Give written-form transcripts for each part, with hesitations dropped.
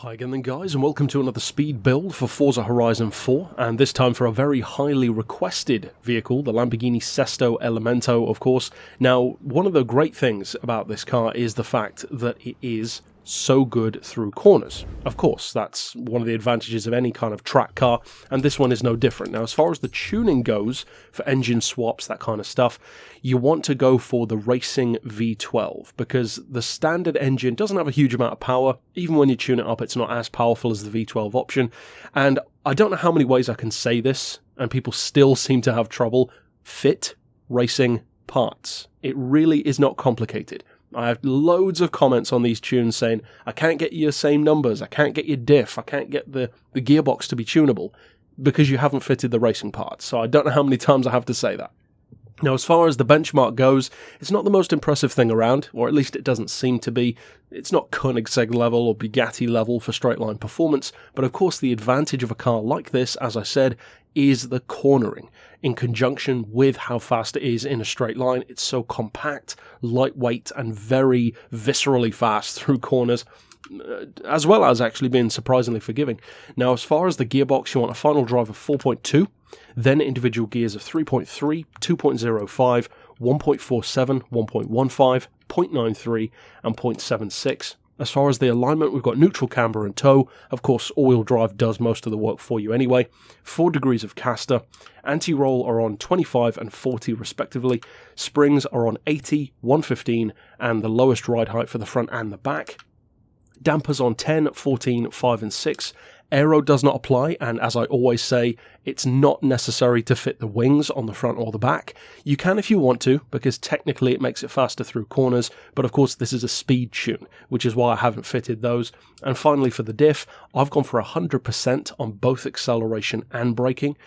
Hi again then guys, and welcome to another speed build for Forza Horizon 4, and this time for a very highly requested vehicle, the Lamborghini Sesto Elemento, of course. Now, one of the great things about this car is the fact that it is so good through corners. Of course, that's one of the advantages of any kind of track car, and this one is no different. Now, as far as the tuning goes, for engine swaps, that kind of stuff, you want to go for the Racing V12, because the standard engine doesn't have a huge amount of power. Even when you tune it up, it's not as powerful as the V12 option, and I don't know how many ways I can say this, and people still seem to have trouble. Fit racing parts. It really is not complicated. I have loads of comments on these tunes saying, I can't get your same numbers, I can't get your diff, I can't get the gearbox to be tunable, because you haven't fitted the racing parts. So I don't know how many times I have to say that. Now, as far as the benchmark goes, it's not the most impressive thing around, or at least it doesn't seem to be. It's not Koenigsegg level or Bugatti level for straight line performance, but of course the advantage of a car like this, as I said, is the cornering. In conjunction with how fast it is in a straight line, it's so compact, lightweight, and very viscerally fast through corners, as well as actually being surprisingly forgiving. Now, as far as the gearbox, you want a final drive of 4.2, then individual gears of 3.3, 2.05, 1.47, 1.15, 0.93, and 0.76. As far as the alignment, we've got neutral camber and tow. Of course, all-wheel drive does most of the work for you anyway. 4 degrees of caster. Anti-roll are on 25 and 40 respectively. Springs are on 80, 115, and the lowest ride height for the front and the back. Dampers on 10, 14, 5 and 6. Aero does not apply, and as I always say, it's not necessary to fit the wings on the front or the back. You can if you want to, because technically it makes it faster through corners, but of course this is a speed tune, which is why I haven't fitted those. And finally for the diff, I've gone for 100% on both acceleration and braking.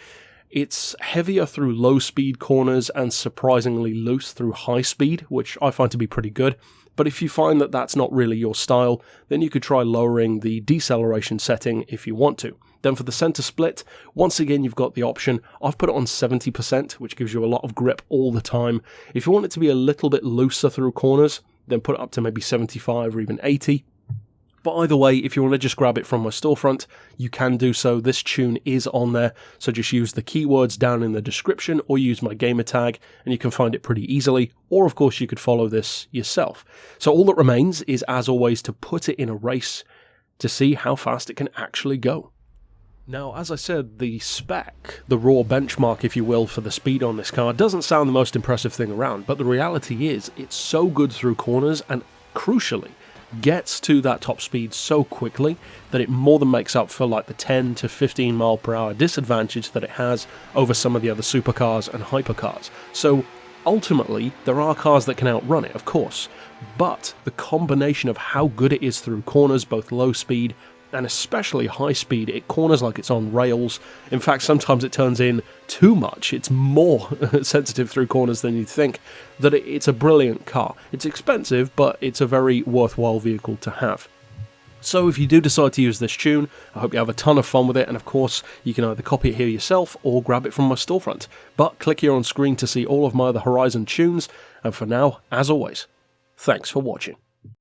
It's heavier through low speed corners and surprisingly loose through high speed, which I find to be pretty good. But if you find that that's not really your style, then you could try lowering the deceleration setting if you want to. Then for the center split, once again you've got the option. I've put it on 70%, which gives you a lot of grip all the time. If you want it to be a little bit looser through corners, then put it up to maybe 75 or even 80. But either way, if you want to just grab it from my storefront, you can do so. This tune is on there, so just use the keywords down in the description or use my gamer tag and you can find it pretty easily. Or of course you could follow this yourself. So all that remains is, as always, to put it in a race to see how fast it can actually go. Now, as I said, the spec, the raw benchmark, if you will, for the speed on this car doesn't sound the most impressive thing around, but the reality is it's so good through corners and, crucially, gets to that top speed so quickly that it more than makes up for like the 10 to 15 mile per hour disadvantage that it has over some of the other supercars and hypercars. So ultimately there are cars that can outrun it, of course, but the combination of how good it is through corners, both low speed and especially high speed, it corners like it's on rails. In fact, sometimes it turns in too much. It's more sensitive through corners than you'd think. That it's a brilliant car. It's expensive, but it's a very worthwhile vehicle to have. So if you do decide to use this tune, I hope you have a ton of fun with it, and of course you can either copy it here yourself or grab it from my storefront. But click here on screen to see all of my other Horizon tunes, and for now, as always, thanks for watching.